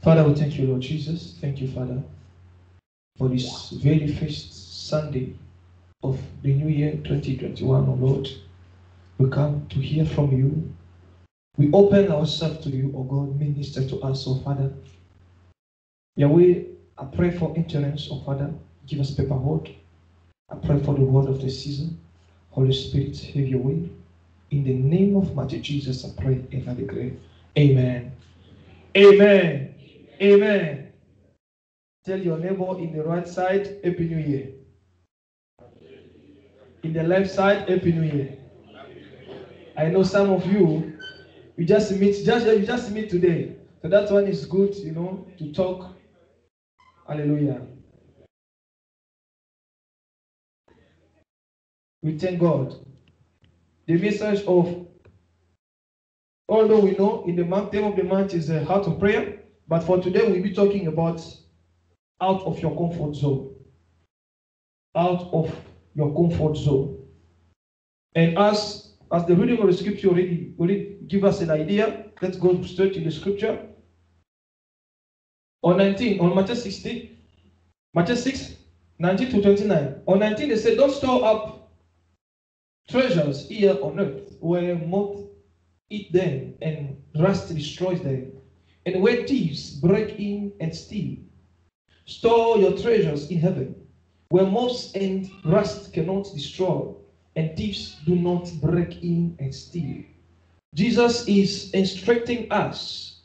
Father, we thank you, Lord Jesus. Thank you, Father, for this very first Sunday of the new year 2021, oh Lord. We come to hear from you. We open ourselves to you, oh God. Minister to us, oh Father. Yahweh, I pray for entrance, oh Father. Give us paperwork. I pray for the word of the season. Holy Spirit, have your way. In the name of mighty Jesus, I pray and I declare. Amen. Amen. Amen. Tell your neighbor in the right side, Happy New Year. In the left side, Happy New Year. I know some of you, you just meet today. So that one is good, to talk. Hallelujah. We thank God. The message of, although we know in the theme of the month is the heart of prayer, but for today we'll be talking about out of your comfort zone. Out of your comfort zone. And as the reading of the scripture already give us an idea, let's go straight to the scripture. On Matthew 6, 19 to 29. On 19, they said, don't store up treasures here on earth, where moth eat them and rust destroys them, and where thieves break in and steal. Store your treasures in heaven, where moths and rust cannot destroy, and thieves do not break in and steal. Jesus is instructing us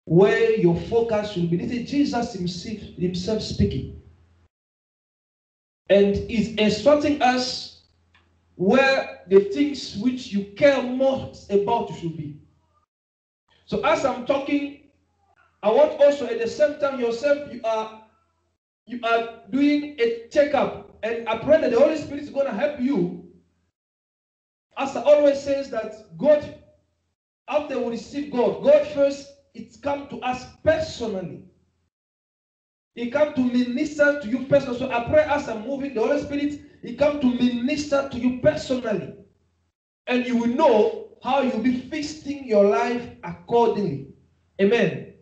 where your focus should be. This is Jesus himself speaking. And is instructing us where the things which you care most about should be. So as I'm talking, I want also at the same time yourself, you are doing a checkup. And I pray that the Holy Spirit is going to help you. As I always says that God, after we receive God first, it's come to us personally. He come to minister to you personally. So I pray as I'm moving, the Holy Spirit, He come to minister to you personally. And you will know how you'll be fixing your life accordingly. Amen.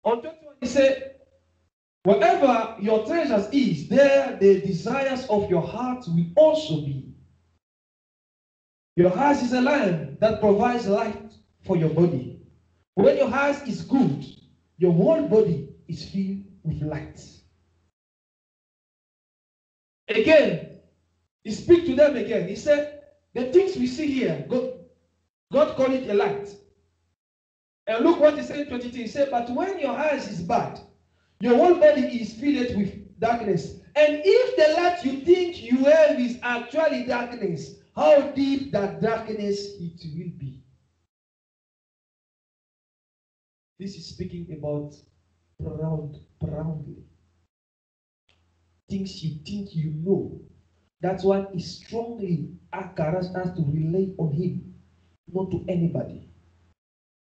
On 21, He said, wherever your treasures is, there the desires of your heart will also be. Your heart is a lamp that provides light for your body. When your heart is good, your whole body is filled with light. Again, He speak to them again. He said, the things we see here, God called it a light. And look what He said in 22. He said, but when your eyes is bad, your whole body is filled with darkness. And if the light you think you have is actually darkness, how deep that darkness it will be. This is speaking about proudly. Things you think you know. That's why He strongly encourages us to rely on Him, not to anybody.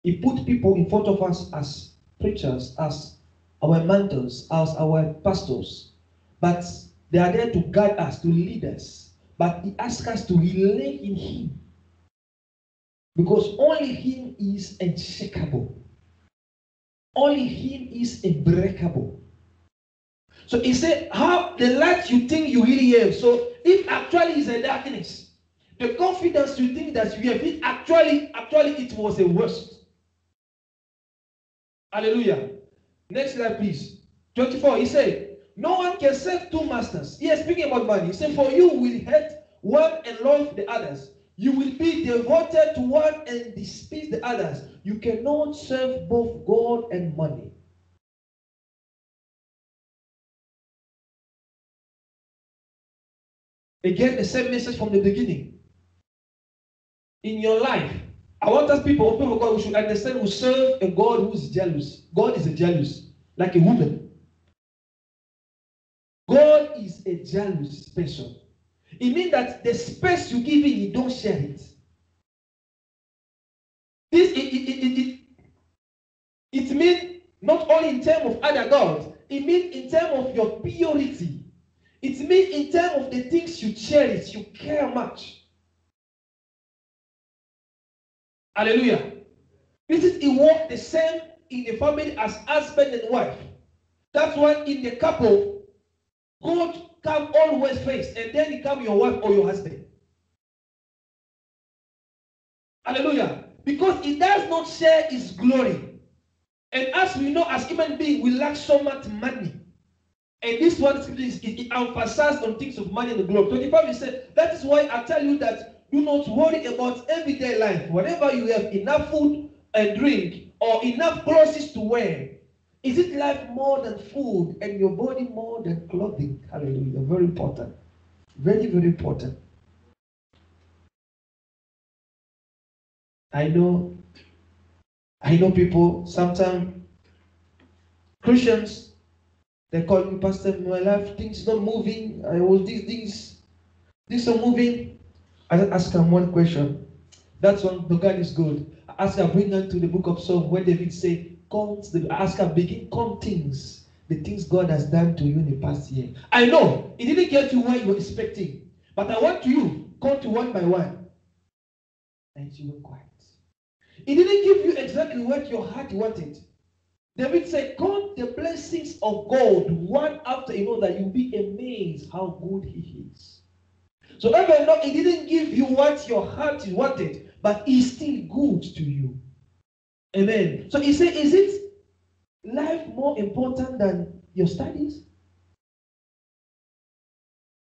He put people in front of us as preachers, as our mentors, as our pastors. But they are there to guide us, to lead us. But He asks us to rely in Him. Because only Him is unshakable. Only Him is unbreakable. So He said, how the light you think you really have. So if actually is a darkness, the confidence you think that you have, it actually it was a worst. Hallelujah. Next slide, please. 24, He said, no one can serve two masters. He is speaking about money. He said, for you will hate one and love the others. You will be devoted to one and despise the others. You cannot serve both God and money. Again, the same message from the beginning. In your life, I want us people of God, we should understand we serve a God who is jealous. God is a jealous, like a woman. God is a jealous person. It means that the space you give him, you don't share it. It means not only in terms of other gods, it means in terms of your purity. It means in terms of the things you cherish, you care much. Hallelujah. Is it work the same in the family as husband and wife? That's why in the couple, God come always first, and then he come your wife or your husband. Hallelujah. Because he does not share his glory. And as we know, as human beings, we lack so much money. And this one it emphasizes on things of money and the glory. 25 he said, that is why I tell you that do not worry about everyday life. Whatever you have, enough food and drink, or enough clothes to wear. Is it life more than food and your body more than clothing? Hallelujah. Very important. Very, very important. I know people, sometimes Christians, they call me, Pastor, my life, things not moving. I was these are moving. I ask them one question. That's one, the God is good. I ask her, bring her to the book of Psalms where David say, I ask her, begin counting the things God has done to you in the past year. I know it didn't get you where you were expecting, but I want you count to one by one. And she went quiet. It didn't give you exactly what your heart wanted. David said, count the blessings of God one after another. You'll be amazed how good he is. So even though it didn't give you what your heart wanted, but it's still good to you. Amen. So he said, is it life more important than your studies?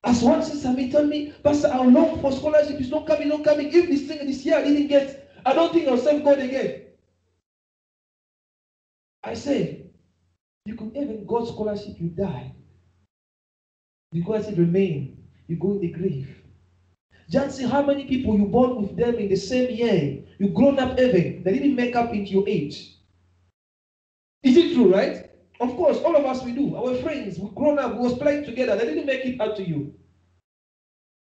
As one sister told me, Pastor, our long for scholarship is not coming. If this thing this year I didn't get, I don't think I'll serve God again. I say, you could even got scholarship, you die. Because it remain, you go in the grave. Just see how many people you born with them in the same year. You grown up even. They didn't make up into your age. Is it true, right? Of course, all of us we do. Our friends, we grown up, we was playing together. They didn't make it out to you.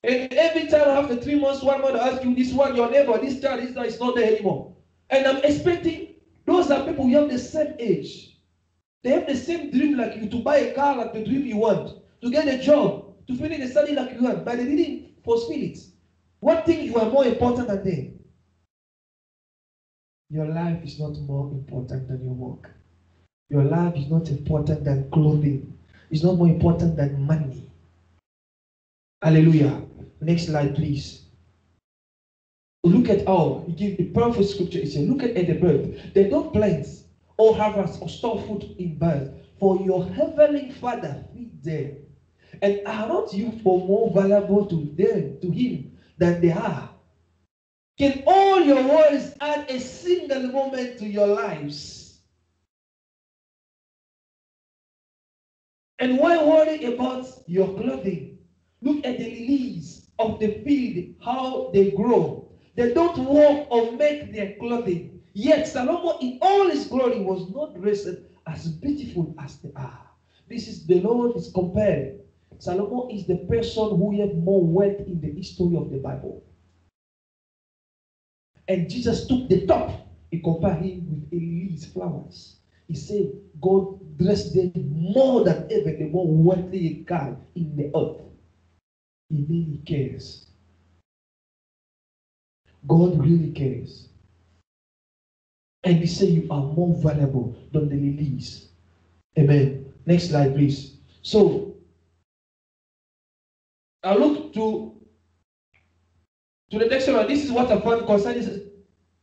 And every time after 3 months, 1 month, I ask you this one, your neighbor, this child is not there anymore. And I'm expecting those are people who have the same age. They have the same dream like you, to buy a car like the dream you want, to get a job, to finish the study like you want, but they didn't fulfill it. What thing you are more important than them? Your life is not more important than your work. Your life is not important than clothing. It's not more important than money. Hallelujah. Next slide, please. Look at how he gives the powerful scripture. It says, look at the bird. They don't plant or harvest or store food in barns, for your heavenly Father feeds them. And are not you for more valuable to him than they are? Can all your worries add a single moment to your lives? And why worry about your clothing? Look at the lilies of the field, how they grow. They don't walk or make their clothing. Yet Solomon in all his glory was not dressed as beautiful as they are. This is the Lord is compared. Solomon is the person who had more wealth in the history of the Bible. And Jesus took the top. He compared him with Elise flowers. He said, God dressed them more than ever, the more wealthy guy in the earth. He really cares. God really cares. And he said, you are more valuable than the lilies. Amen. Next slide, please. So, I look to the next one. This is what I found concerning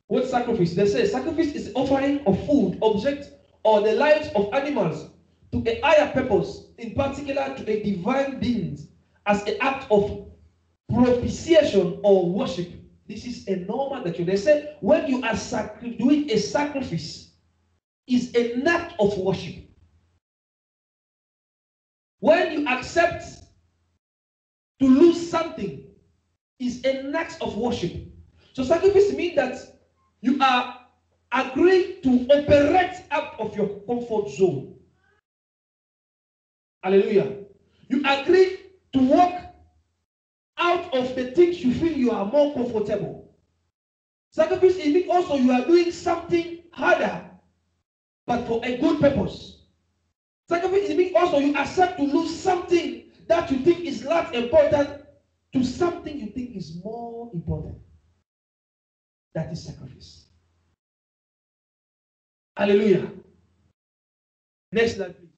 what sacrifice. They say sacrifice is offering of food, object, or the lives of animals to a higher purpose, in particular to a divine being, as an act of propitiation or worship. This is a normal doctrine. They say when you are doing a sacrifice, is an act of worship. When you accept to lose something, is an act of worship. So sacrifice means that you are agreeing to operate out of your comfort zone. Hallelujah. You agree to walk out of the things you feel you are more comfortable. Sacrifice means also you are doing something harder, but for a good purpose. Sacrifice means also you accept to lose something that you think is less important to something you think is more important. That is sacrifice. Hallelujah. Next slide, please.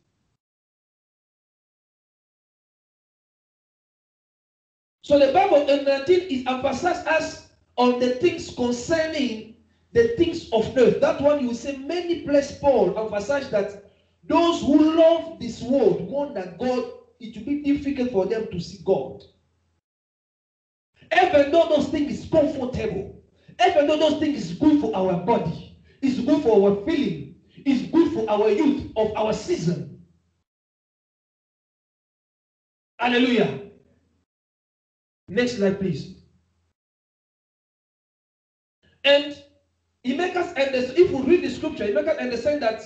So the Bible in 19 is emphasized us on the things concerning the things of earth. That one you will say many places Paul emphasized that those who love this world more than God, it will be difficult for them to see God. Even though those things is comfortable, even though those things is good for our body, it's good for our feeling, it's good for our youth of our season. Hallelujah. Next slide, please. And it makes us understand, if we read the scripture, it makes us understand that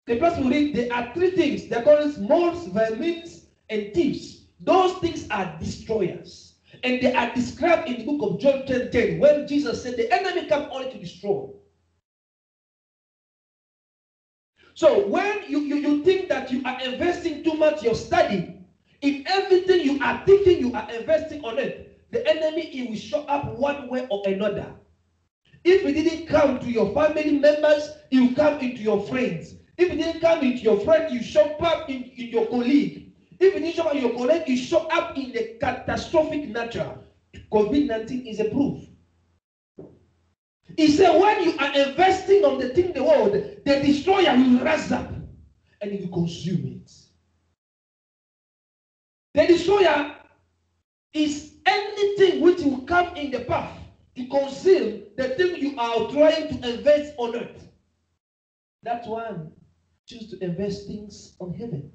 the person will read, there are three things. They call it moths, vermins, and thieves. Those things are destroyers. And they are described in the book of John 10:10, when Jesus said the enemy come only to destroy. So when you think that you are investing too much your study, if everything you are thinking you are investing on it, the enemy, it will show up one way or another. If it didn't come to your family members, it will come into your friends. If it didn't come into your friend, you show up in your colleague. If it didn't show up in your colleague, you show up in the catastrophic nature. COVID-19 is a proof. He said, when you are investing on the thing in the world, the destroyer will rise up and he will consume it. The destroyer is anything which will come in the path to consume the thing you are trying to invest on earth. That's why choose to invest things on heaven.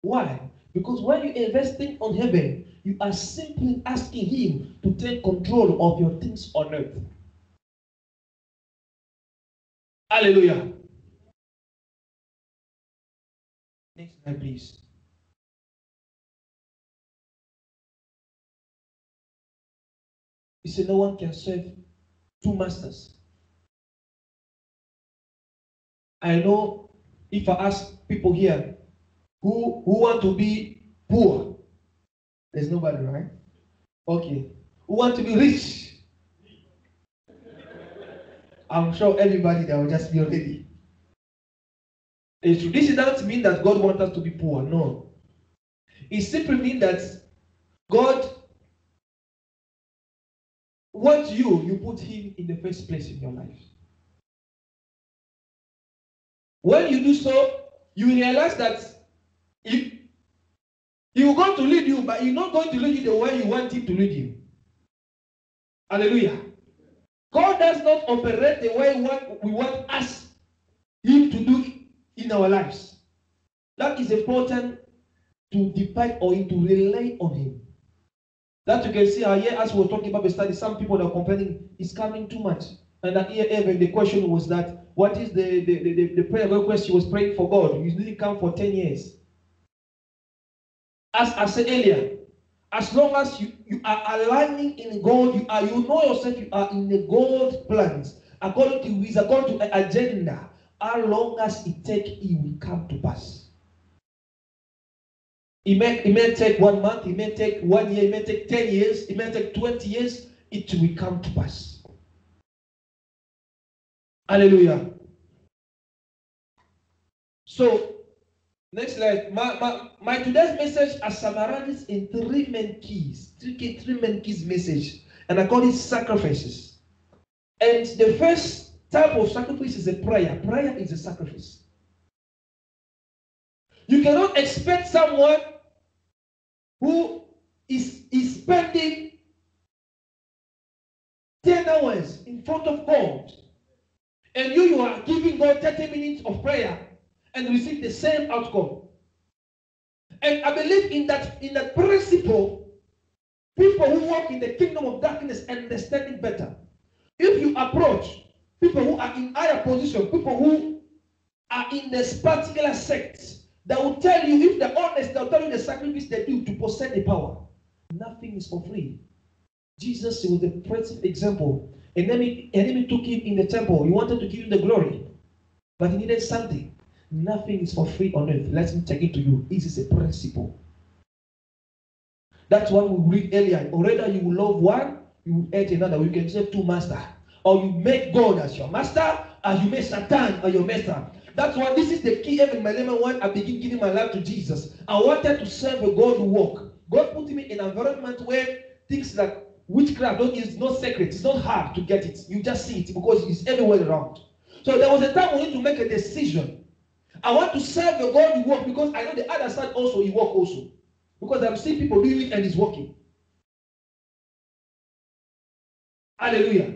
Why? Because when you invest things on heaven, you are simply asking him to take control of your things on earth. Hallelujah. Next slide, please. He said no one can serve two masters. I know if I ask people here who want to be poor, there's nobody, right? Okay. Who want to be rich? I'm sure everybody there will just be already. This doesn't mean that God wants us to be poor. No. It simply means that God wants you put him in the first place in your life. When you do so, you realize that he will going to lead you, but he's not going to lead you the way you want him to lead you. Hallelujah. God does not operate the way we want him to do in our lives. That is important to depend on him, to rely on him. That you can see here as we were talking about the study, some people are complaining it's coming too much. And that here even the question was that what is the prayer request she was praying for God? You didn't come for 10 years. As I said earlier, as long as you are aligning in God, you know yourself, you are in the God plans. According to an agenda, how long as it takes, it will come to pass. It may take 1 month, it may take 1 year, it may take 10 years, it may take 20 years, it will come to pass. Hallelujah. So, next slide. My today's message is summarized in three main keys message, and I call it sacrifices. And the first type of sacrifice is a prayer. Prayer is a sacrifice. You cannot expect someone who is spending 10 hours in front of God, and you are giving God 30 minutes of prayer and receive the same outcome. And I believe in that principle, people who walk in the kingdom of darkness understand it better. If you approach people who are in higher position, people who are in this particular sect, they will tell you, if they're honest, they'll tell you the sacrifice they do to possess the power. Nothing is for free. Jesus was the perfect example. An enemy took him in the temple. He wanted to give him the glory, but he needed something. Nothing is for free on earth. Let me take it to you. This is a principle. That's what we read earlier. Or rather, you will love one, you will hate another. You can say two masters. Or you make God as your master, you may Satan or your master. That's why this is the key even my lemon when I begin giving my life to Jesus. I wanted to serve a God who walk. God put me in an environment where things like witchcraft is not secret. It's not hard to get it. You just see it because it's everywhere around. So there was a time we need to make a decision. I want to serve the God who walk because I know the other side also he walk also. Because I'm seeing people doing it and it's working. Hallelujah.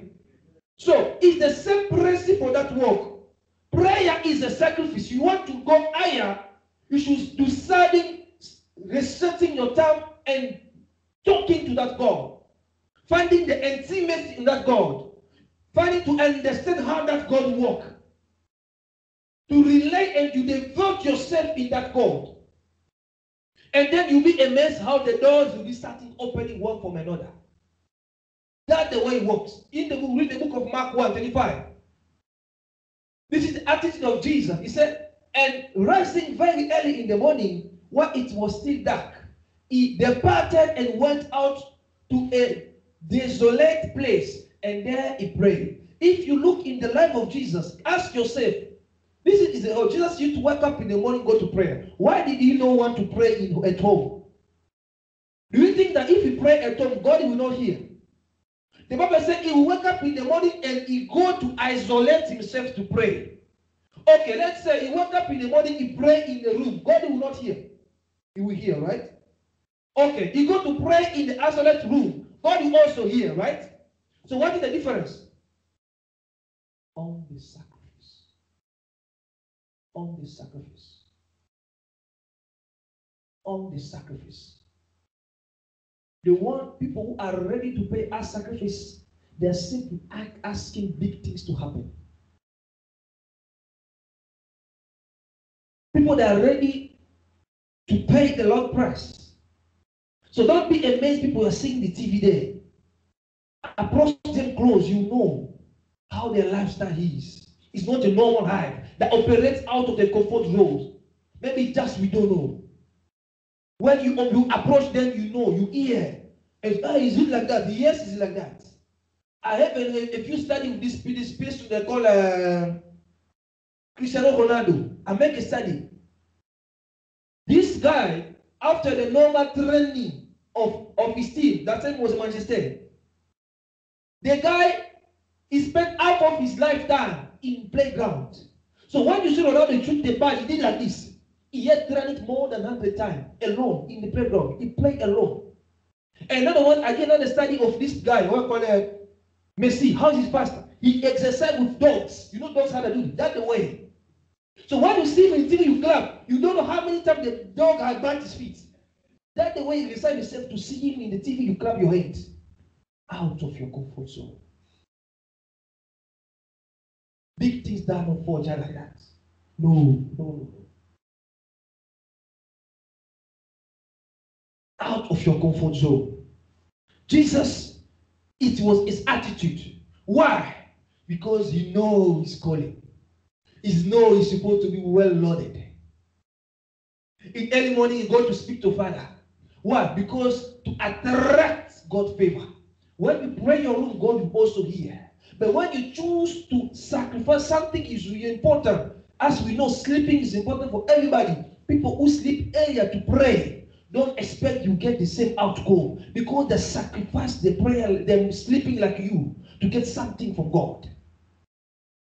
So it's the same principle that work. Prayer is a sacrifice. You want to go higher, you should do something, resetting your time and talking to that God. Finding the intimacy in that God. Finding to understand how that God works. To relate and to devote yourself in that God. And then you'll be amazed how the doors will be starting opening one from another. That's the way it works. In the book, read the book of Mark 1:25. This is the attitude of Jesus. He said, and rising very early in the morning, while it was still dark, he departed and went out to a desolate place, and there he prayed. If you look in the life of Jesus, ask yourself, this is how Jesus used to wake up in the morning, go to prayer. Why did he not want to pray at home? Do you think that if he pray at home, God will not hear? The Bible said he will wake up in the morning and he go to isolate himself to pray. Okay, let's say he woke up in the morning, he pray in the room. God will not hear. He will hear, right? Okay, he go to pray in the isolate room. God will also hear, right? So what is the difference? On the sacrifice. On the sacrifice. On the sacrifice. The one people who are ready to pay our sacrifice, they are simply asking big things to happen. People that are ready to pay the Lord price. So don't be amazed people are seeing the TV there. Approach them close, you know how their lifestyle is. It's not a normal life that operates out of the comfort zone. Maybe just we don't know. When you approach them, you know, you hear. And, is it like that? Yes, it's like that. I have a few studies with this person they call Cristiano Ronaldo. I make a study. This guy, after the normal training of his team, that time was Manchester, the guy, he spent half of his lifetime in playground. So when you see Ronaldo shoot the ball, he did like this. He had trained it more than 100 times, alone, in the playground. He played alone. Another one, again, another study of this guy, what called Messi, how's his pastor? He exercised with dogs. You know dogs how to do it. That's the way. So when you see him in TV, you clap. You don't know how many times the dog has banged his feet. That's the way you decide yourself to see him in the TV, you clap your hands. Out of your comfort zone. Big things that don't fall just like that. No. Out of your comfort zone. Jesus, it was his attitude. Why? Because he knows his calling. He knows he's supposed to be well loaded. In early morning, he goes to speak to Father. Why? Because to attract God's favor. When you pray your room, God will also hear. But when you choose to sacrifice, something is really important. As we know, sleeping is important for everybody. People who sleep earlier to pray, don't expect you get the same outcome. Because they sacrifice the prayer, them sleeping like you, to get something from God.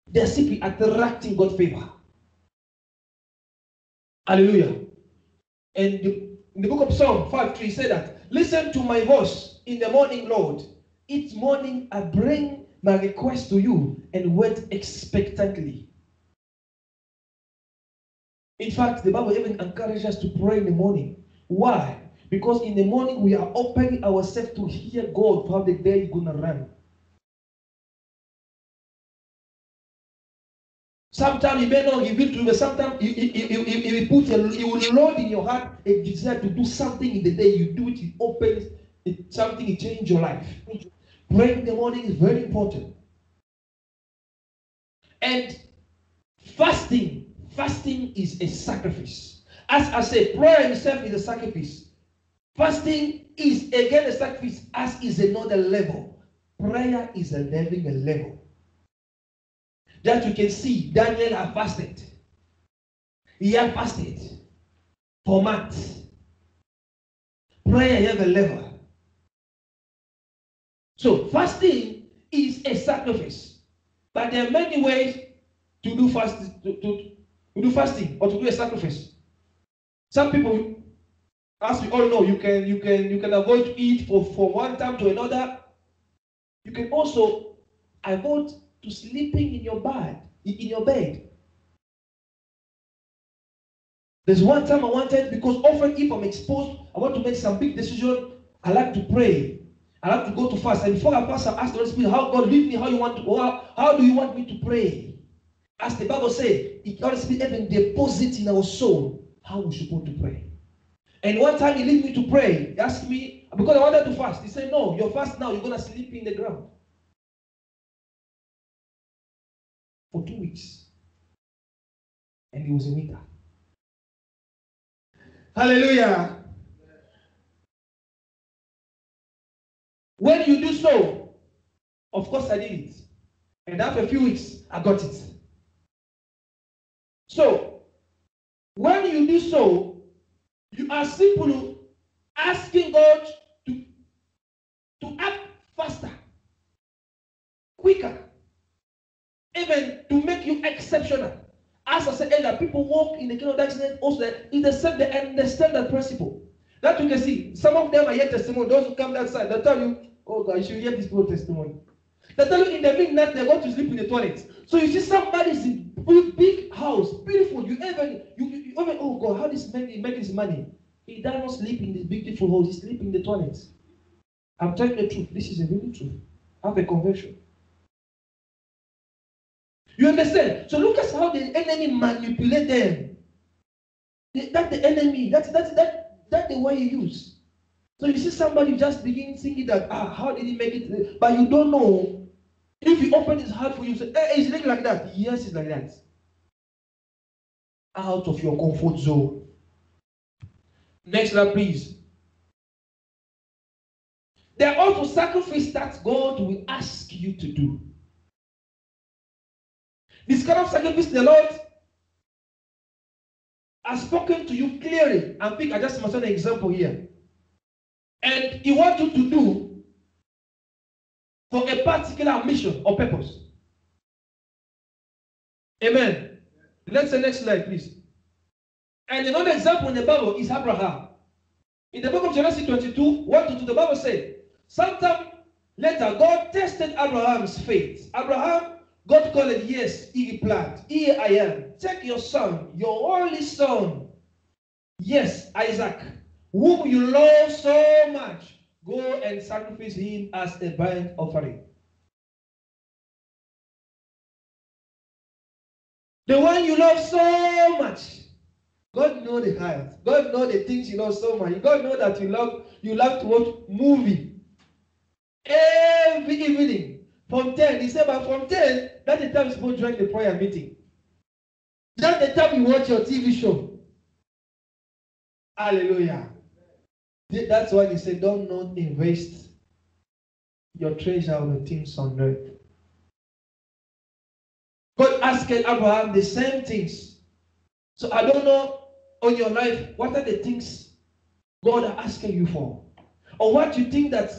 They're simply attracting God's favor. Hallelujah. And in the book of Psalm 5:3 said that, listen to my voice in the morning, Lord. Each morning I bring my request to you and wait expectantly. In fact, the Bible even encourages us to pray in the morning. Why? Because in the morning we are opening ourselves to hear God for how the day is going to run. Sometimes he may not reveal to you, but sometimes he will load in your heart a desire to do something in the day. You do it, it opens something, it changes your life. Praying in the morning is very important. And fasting is a sacrifice. As I said, prayer itself is a sacrifice. Fasting is again a sacrifice, as is another level. Prayer is a level. that you can see Daniel had fasted. He had fasted for months. Prayer have a level. So fasting is a sacrifice. But there are many ways to do fasting or to do a sacrifice. Some people, as we all know, you can avoid to eat for one time to another. You can also avoid to sleeping in your bed. There's one time I wanted, because often if I'm exposed, I want to make some big decision, I like to pray. I like to go to fast. And before I fast, I ask the Holy Spirit, how God lead me, how do you want me to pray? As the Bible says, the Holy Spirit even deposit in our soul how we're supposed to pray. And one time he led me to pray. He asked me, because I wanted to fast. He said, no, you're fast now, you're going to sleep in the ground. For 2 weeks. And it was in winter. Hallelujah. When you do so, of course I did it. And after a few weeks, I got it. So, when you do so, you are simply asking God to act faster, quicker, even to make you exceptional. As I said earlier, people walk in the kingdom of darkness also in the same, they understand that principle. That you can see, some of them are yet testimony. Those who come that side, they tell you, oh God, you should hear this people testimony. They tell you in the midnight they want to sleep in the toilet. So you see somebody's in big house, beautiful. You even, oh God, how this man make his money? He does not sleep in this beautiful house. He sleep in the toilet. I'm telling the truth. This is a really truth. Have a conversion. You understand? So look at how the enemy manipulate them. That's the enemy. That's the way he use. So you see somebody just begin thinking that, how did he make it? But you don't know. If he open his heart for you, say, hey, is it like that? Yes, it's like that. Out of your comfort zone. Next slide, please. There are also sacrifices that God will ask you to do. This kind of sacrifice, the Lord has spoken to you clearly. I think I just mentioned an example here. And He wants you to do for a particular mission or purpose. Amen. Let's say next slide, please. And another example in the Bible is Abraham. In the book of Genesis 22, 1 to 2, the Bible said, sometime later, God tested Abraham's faith. Abraham, God called it, yes, he replied, here I am. Take your son, your only son, yes, Isaac, whom you love so much. Go and sacrifice him as a burnt offering. The one you love so much. God knows the heart. God knows the things you love so much. God knows that you love to watch movie. Every evening. From 10. He said, but from 10, that's the time you're supposed to join the prayer meeting. That's the time you watch your TV show. Hallelujah. That's why he said, don't not invest your treasure on the things on earth. God asked Abraham the same things. So I don't know on your life, what are the things God are asking you for? Or what you think that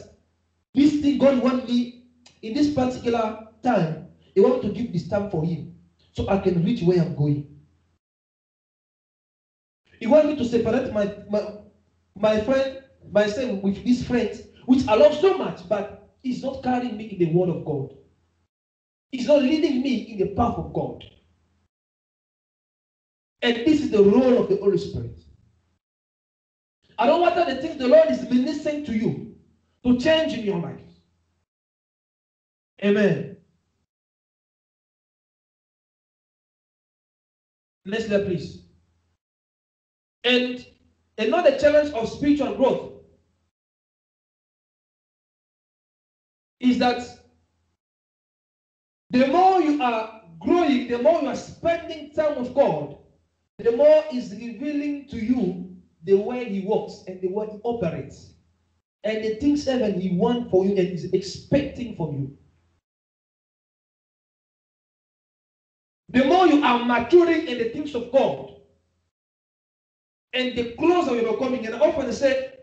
this thing God wants me in this particular time, He wants to give this time for Him so I can reach where I'm going. He wants me to separate my friend, myself with this friend, which I love so much, but he's not carrying me in the word of God. He's not leading me in the path of God. And this is the role of the Holy Spirit. I don't want the things the Lord is ministering to you to change in your life. Amen. Next slide, please. And another challenge of spiritual growth is that the more you are growing, the more you are spending time with God, the more He's revealing to you the way He works and the way He operates. And the things even He wants for you and is expecting from you. the more you are maturing in the things of God, and the closer you're becoming. And I often say,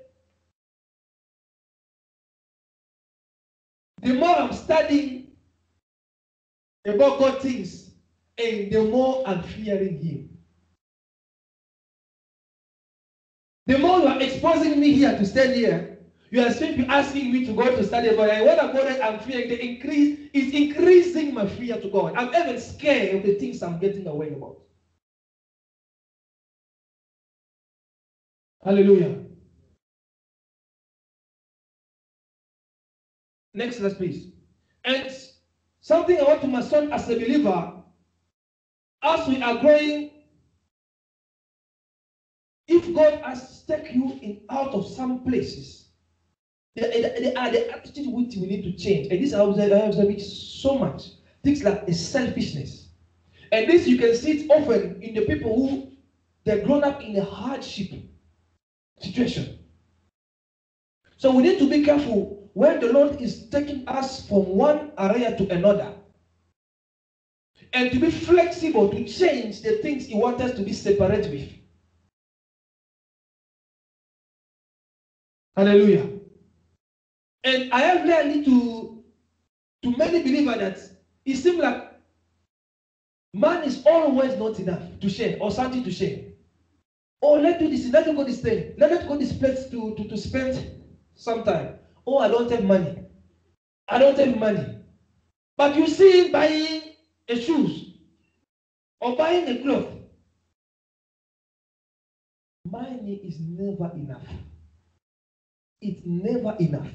the more I'm studying about God things, and the more I'm fearing Him. The more you are exposing me here to stand here, you are simply asking me to go to study about it. And when I go there, I'm fearing the increase is increasing my fear to God. I'm even scared of the things I'm getting away about. Hallelujah. Next slide, please. And something I want to my son as a believer, as we are growing, if God has taken you in out of some places, there are the attitude which we need to change. And this I observe it so much. Things like the selfishness. And this you can see it often in the people who they're grown up in a hardship situation. So we need to be careful when the Lord is taking us from one area to another. And to be flexible to change the things He wants us to be separate with. Hallelujah. And I have learned to many believers that it seems like man is always not enough to share or something to share. Oh, let's do this, let's go this thing, let's go this place to spend some time. Oh, I don't have money. I don't have money. But you see buying a shoes or buying a cloth. Money is never enough. It's never enough.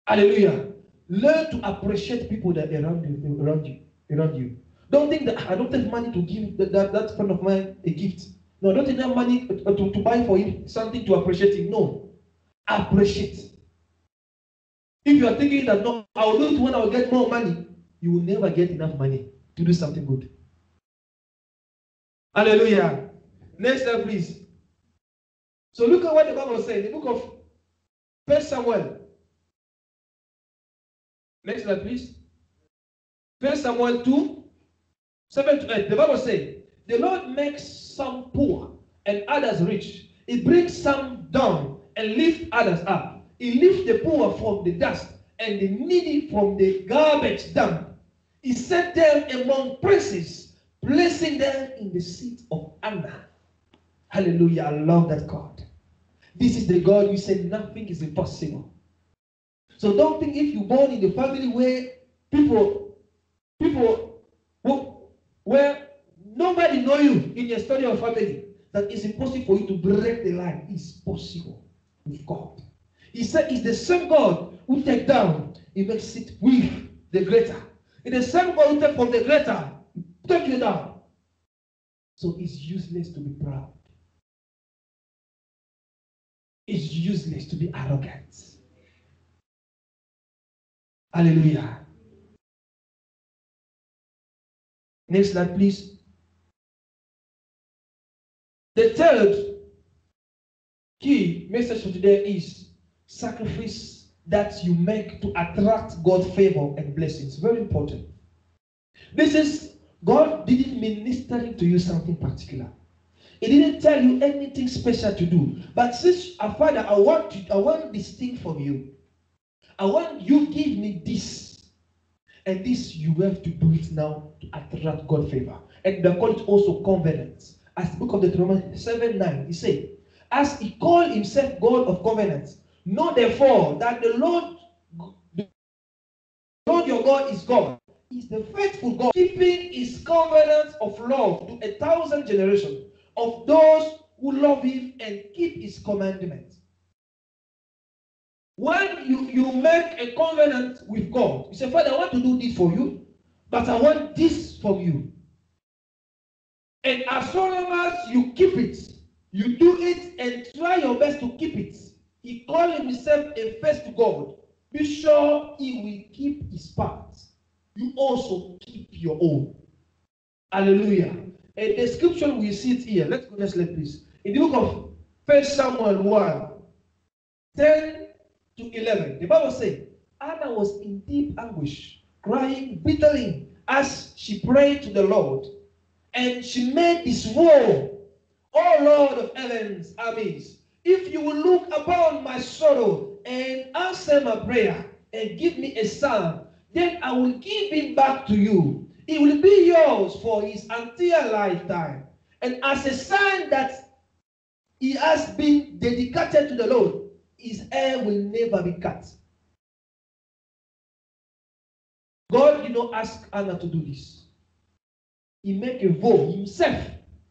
Hallelujah. Learn to appreciate people that are around you. Don't think that I don't have money to give that friend of mine a gift. No, don't have money to buy for him something to appreciate him. No. Appreciate. If you are thinking that no, I will do it when I will get more money, you will never get enough money to do something good. Hallelujah. Next slide, please. So look at what the Bible says in the book of 1 Samuel. Next slide, please. 1 Samuel 2, 7 to 8. The Bible says, the Lord makes some poor and others rich. He brings some down and lifts others up. He lifts the poor from the dust and the needy from the garbage dump. He set them among princes, placing them in the seat of honor. Hallelujah. I love that God. This is the God who said nothing is impossible. So don't think if you're born in the family where people where nobody know you in your story of family, that it's impossible for you to break the line. It's possible with God. He said it's the same God who take down, He makes it with the greater. It's the same God who take from the greater, take you down. So it's useless to be proud. It's useless to be arrogant. Hallelujah. Next slide, please. The third key message for today is sacrifice that you make to attract God's favor and blessings. Very important. This is God didn't minister to you something particular. He didn't tell you anything special to do. But since our Father, I want this thing from you. I want you to give me this. And this you have to do it now to attract God's favor. And they call it also covenant. As the book of Deuteronomy 7:9, he said, as He called Himself God of covenants, know therefore that the Lord your God is God. He is the faithful God, keeping His covenant of love to 1,000 generations of those who love Him and keep His commandments. When you make a covenant with God, you say, Father, I want to do this for you, but I want this from you. And as long as you keep it, you do it and try your best to keep it. He called Himself a faithful God. Be sure He will keep His part. You also keep your own. Hallelujah. And the scripture we see it here. Let's go next slide, please. In the book of 1 Samuel 1, 10 to 11, the Bible says, Anna was in deep anguish, crying bitterly as she prayed to the Lord, and she made this vow, O Lord of heaven's armies, if you will look upon my sorrow and answer my prayer and give me a son, then I will give him back to you. It will be yours for his entire lifetime. And as a sign that he has been dedicated to the Lord, his hair will never be cut. God did not ask Anna to do this. He made a vow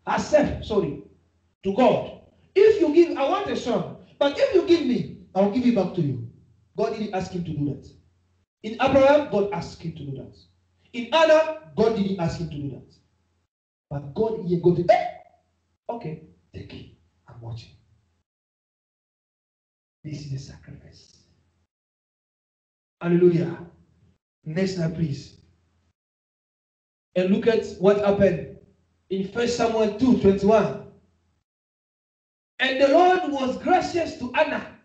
herself, to God. If you give, I want a son, but if you give me, I will give it back to you. God didn't ask him to do that. In Abraham, God asked him to do that. In Anna, God didn't ask him to do that. But God here go to, okay, take it. I'm watching. This is the sacrifice. Hallelujah. Next slide, please. And look at what happened in 1 Samuel 2:21. And the Lord was gracious to Anna.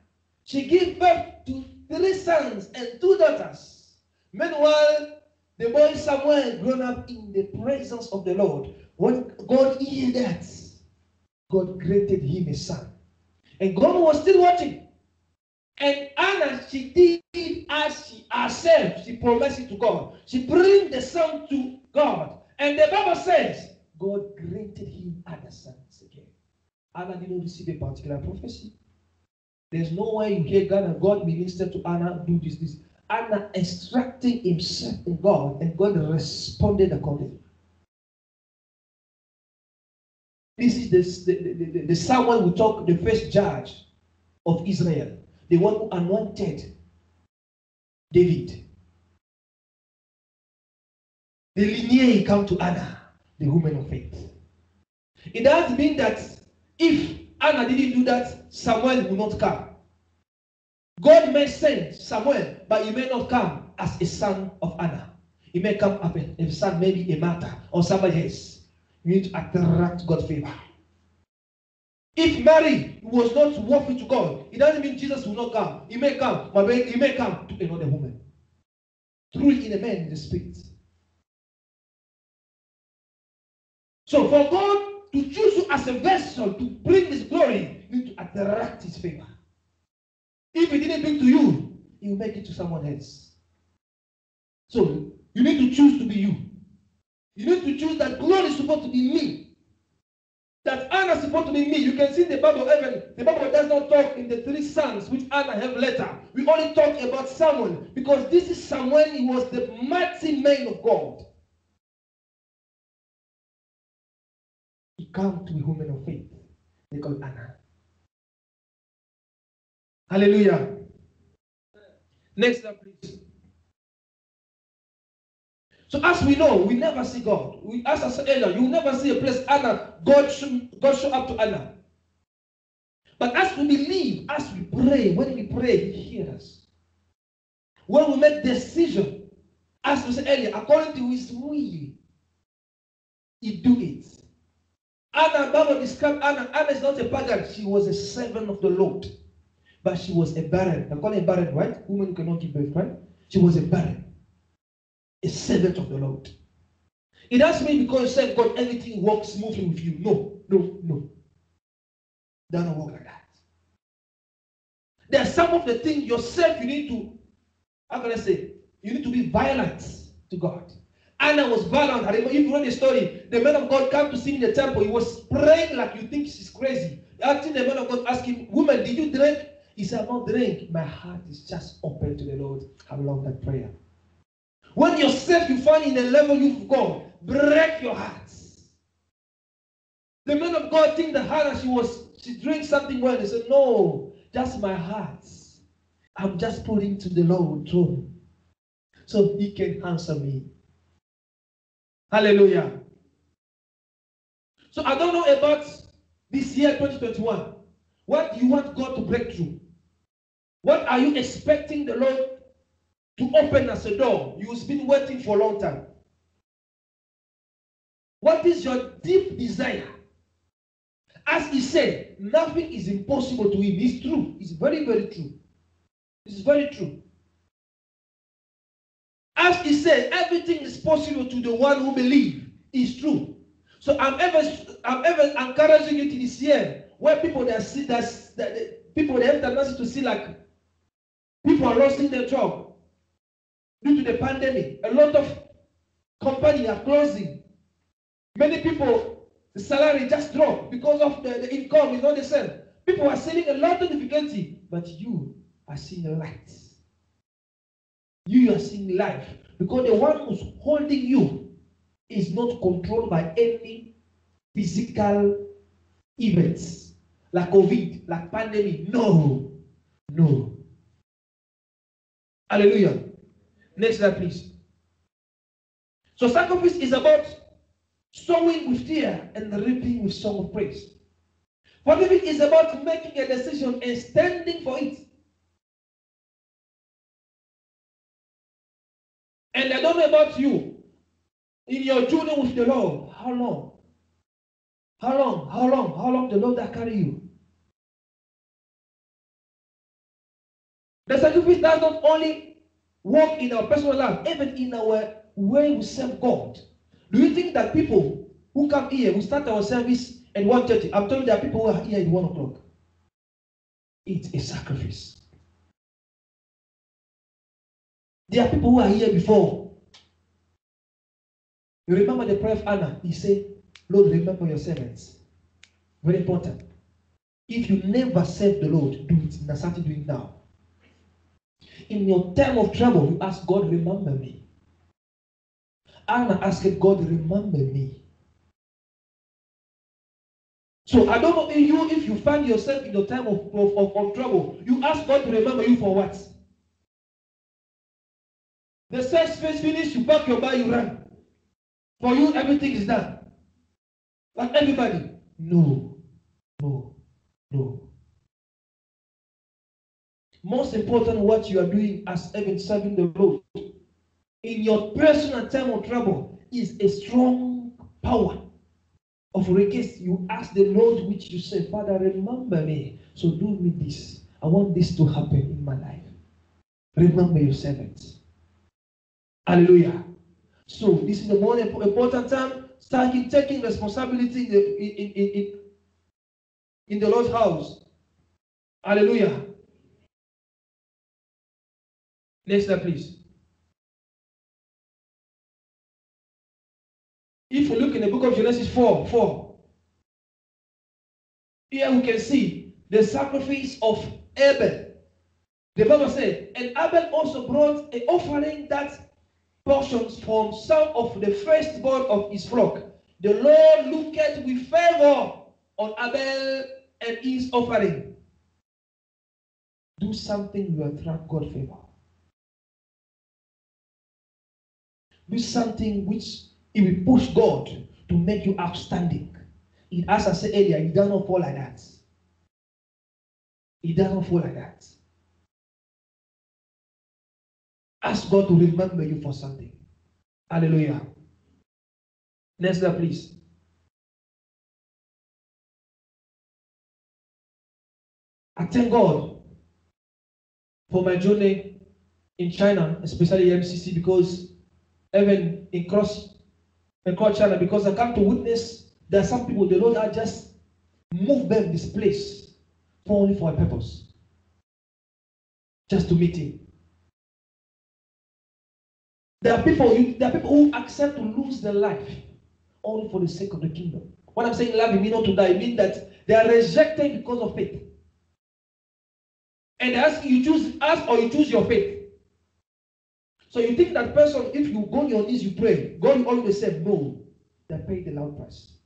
She gave birth to 3 sons and 2 daughters. Meanwhile, the boy Samuel grown up in the presence of the Lord. When God heard that, God granted him a son. And God was still watching. And Anna, she did as she herself, she promised it to God. She bring the son to God. And the Bible says, God granted him other sons again. Anna didn't receive a particular prophecy. There's no way you hear God ministered to Anna, do this. Anna instructing himself in God, and God responded accordingly. This is the Samuel we talk, the first judge of Israel, the one who anointed David. The lineage come to Anna, the woman of faith. It does mean that if Anna didn't do that, Samuel will not come. God may send Samuel, but he may not come as a son of Anna. He may come as a son, maybe a Martha or somebody else. You need to attract God's favor. If Mary was not worthy to God, it doesn't mean Jesus will not come. He may come, but he may come to another woman. Truly in a man in the spirit. So for God to choose you as a vessel to bring his glory, you need to attract his favor. If he didn't bring to you, he will make it to someone else. So you need to choose to be you. You need to choose that glory is supposed to be me. That Anna is supposed to be me. You can see in the Bible, even the Bible does not talk in the 3 sons which Anna have later. We only talk about Samuel because this is Samuel. He was the mighty man of God. He came to a woman of faith. They call Anna. Hallelujah. Next slide, please. So as we know, we never see God. As I said earlier, you will never see a place Anna, God show up to Anna. But as we believe, as we pray, when we pray, He hears us. When we make decision, as we said earlier, according to His will, He do it. Anna, Bible described Anna. Anna is not a pagan. She was a servant of the Lord. But she was a barren. I call her barren, right? Woman who cannot give birth, right? She was a barren. A servant of the Lord. It doesn't mean because you said God, everything works smoothly with you. No. It doesn't work like that. There are some of the things yourself you need to, how can I say, you need to be violent to God. Anna was violent. I remember, if you read the story, the man of God came to see in the temple. He was praying like you think she's crazy. After the man of God asked him, woman, did you drink? He said, I'm not drink. My heart is just open to the Lord. I love that prayer. When yourself you find in the level you've gone, break your hearts. The man of God think that Hannah, she drank something well. He said, no, just my heart. I'm just putting to the Lord throne so He can answer me. Hallelujah. So I don't know about this year 2021. What do you want God to break through? What are you expecting the Lord to open as a door you've been waiting for a long time? What is your deep desire? As He said, nothing is impossible to Him. It's true. It's very, very true. It's very true. As he said, everything is possible to the one who believes. It's true. So I'm ever encouraging you to this year, where people that see people they have the tendency to see like people are losing their job due to the pandemic. A lot of companies are closing. Many people, the salary just dropped because of the income is not the same. People are seeing a lot of difficulty, but you are seeing a light. You are seeing life, because the one who's holding you is not controlled by any physical events like COVID, like pandemic. No. Hallelujah. Next slide, please. So sacrifice is about sowing with fear and reaping with song of praise. Forgiving is about making a decision and standing for it. And I don't know about you, in your journey with the Lord, how long the Lord that carry you? The sacrifice does not only work in our personal life, even in our way we serve God. Do you think that people who come here, we start our service at 1:30? I'm telling you, there are people who are here at 1 o'clock. It's a sacrifice. There are people who are here before. You remember the prayer of Anna? He said, Lord, remember your servants. Very important. If you never serve the Lord, do it. Now start doing it now. In your time of trouble, you ask God, remember me. Anna asked God, remember me. So I don't know if you find yourself in the time of trouble, you ask God to remember you for what? The sex phase finished, you pack your bag, you run. For you, everything is done. Like everybody. No. Most important, what you are doing as even serving the Lord in your personal time of trouble is a strong power of request. You ask the Lord, which you say, Father, remember me. So do me this. I want this to happen in my life. Remember your servants. Hallelujah. So this is the more important time. Start taking responsibility in the Lord's house. Hallelujah. Next slide, please. If we look in the book of Genesis 4, here we can see the sacrifice of Abel. The Bible said, and Abel also brought an offering that portions from some of the firstborn of his flock. The Lord looked with favor on Abel and his offering. Do something you attract God's favor. Do something which it will push God to make you outstanding. As I said earlier, it does not fall like that. It doesn't fall like that. Ask God to remember you for something. Hallelujah. Next slide, please. I thank God for my journey in China, especially MCC, because even in cross China, because I come to witness there are some people the Lord has just moved them this place only for a purpose, just to meet Him. There are people who accept to lose their life only for the sake of the kingdom. When I'm saying love, it means not to die. It means that they are rejected because of faith. And as you choose us or you choose your faith. So you think that person, if you go on your knees, you pray, God will always say no. They pay the loud price.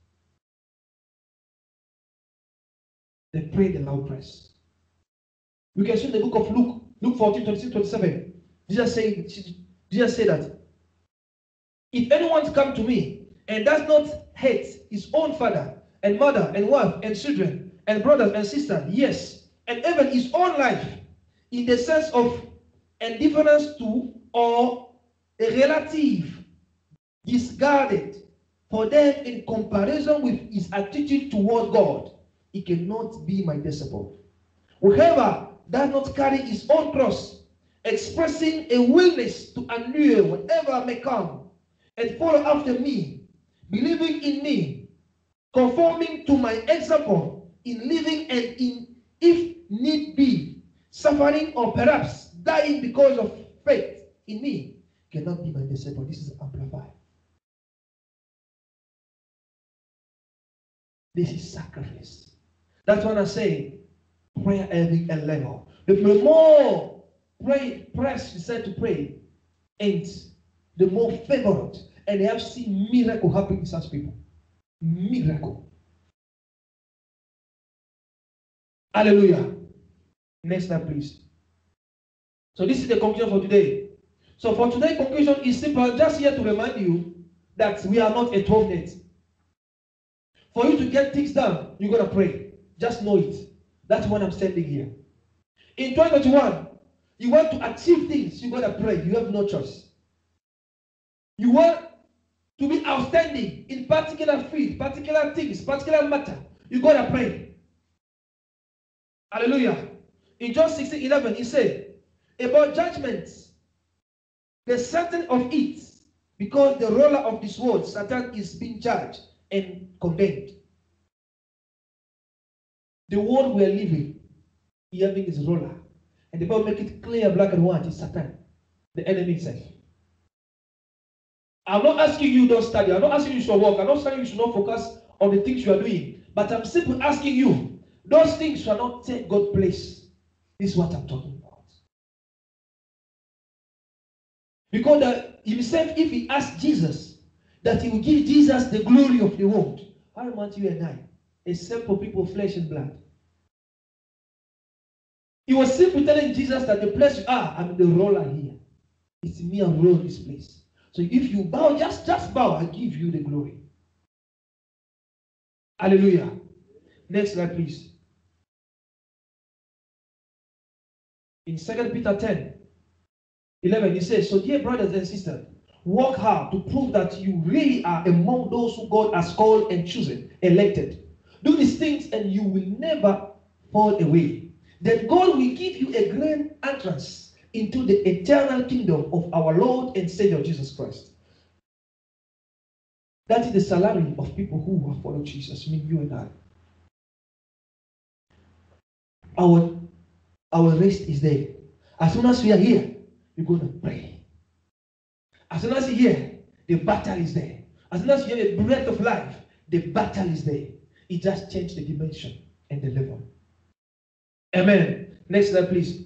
They pay the loud price. We can see in the book of Luke 14, 26, 27. Jesus said that if anyone comes to me and does not hate his own father and mother and wife and children and brothers and sisters, yes, and even his own life, in the sense of indifference to or a relative discarded for them in comparison with his attitude toward God, he cannot be my disciple. Whoever does not carry his own cross expressing a willingness to endure whatever may come and follow after me, believing in me, conforming to my example in living and in, if need be, suffering or perhaps dying because of faith in me, cannot be my disciple. This is amplified. This is sacrifice. That's what I say. Prayer having a level. The more press decide to pray, and the more favored, and they have seen miracle happen in such people. Miracle. Hallelujah. Next slide, please. So this is the conclusion for today. So for today's conclusion is simple. Just here to remind you that we are not a 12 net. For you to get things done, you're going to pray. Just know it. That's what I'm standing here. In 2021, you want to achieve things, you're going to pray. You have no choice. You want to be outstanding in particular field, particular things, particular matter. You're going to pray. Hallelujah. In John 16:11, he said, about judgments, the certain of it, because the ruler of this world, Satan, is being judged and condemned. The world we are living, he having his ruler. And the Bible make it clear, black and white, it's Satan, the enemy himself. I'm not asking you don't study. I'm not asking you should work. I'm not saying you should not focus on the things you are doing. But I'm simply asking you, those things shall not take God's place. This is what I'm talking about. Because himself, if he asked Jesus that he will give Jesus the glory of the world, how much you and I, except for people of flesh and blood? He was simply telling Jesus that the place you are, I'm the ruler here. It's me and rule this place. So if you bow, just bow, I give you the glory. Hallelujah. Next slide, please. In 2 Peter 10:11, he says, so dear brothers and sisters, work hard to prove that you really are among those who God has called and chosen, elected. Do these things and you will never fall away. Then God will give you a grand entrance into the eternal kingdom of our Lord and Savior Jesus Christ. That is the salary of people who have followed Jesus, I mean you and I. Our rest is there. As soon as we are here, we're going to pray. As soon as you're here, the battle is there. As soon as you have a breath of life, the battle is there. It just changed the dimension and the level. Amen. Next slide, please.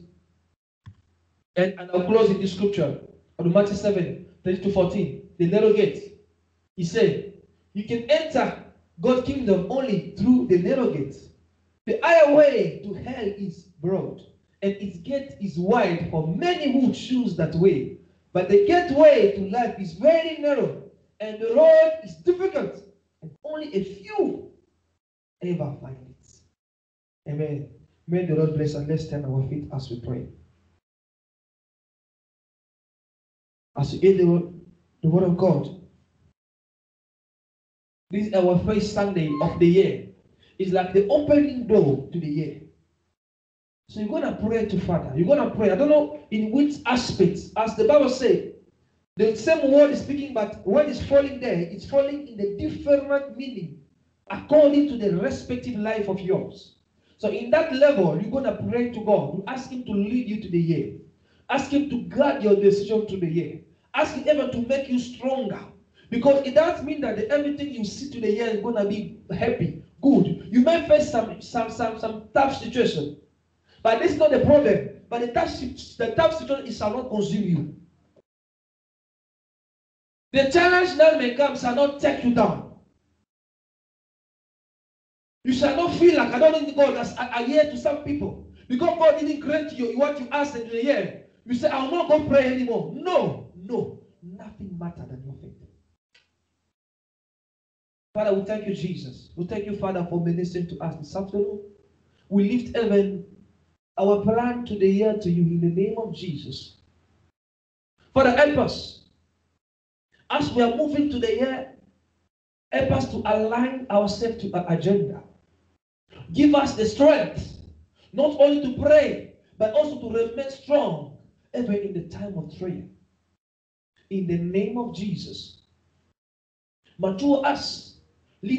And I'll close in this scripture. On Matthew 7:13-14. The narrow gate. He said, you can enter God's kingdom only through the narrow gate. The higher way to hell is broad, and its gate is wide for many who choose that way. But the gateway to life is very narrow, and the road is difficult, and only a few ever find it. Amen. May the Lord bless, and let's stand our feet as we pray. As we hear the word of God, this is our first Sunday of the year. It's like the opening door to the year. So you're going to pray to Father. You're going to pray. I don't know in which aspects. As the Bible says, the same word is speaking, but when it's falling there, it's falling in the different meaning according to the respective life of yours. So in that level, you're going to pray to God. You ask Him to lead you to the year. Ask Him to guide your decision to the year. Ask Him ever to make you stronger. Because it does mean that everything you see to the year is going to be happy, good. You may face some tough situation. But this is not the problem. But the tough situation is shall not consume you. The challenge that may come shall not take you down. You shall not feel like I don't need God as a year to some people. Because God didn't grant you what you asked in the year. You say, I will not go pray anymore. No. Nothing matters than your faith. Father, we thank you, Jesus. We thank you, Father, for ministering to us this afternoon. We lift heaven, our plan to the year to you in the name of Jesus. Father, help us. As we are moving to the year, help us to align ourselves to our agenda. Give us the strength, not only to pray, but also to remain strong ever in the time of prayer. In the name of Jesus. Mature us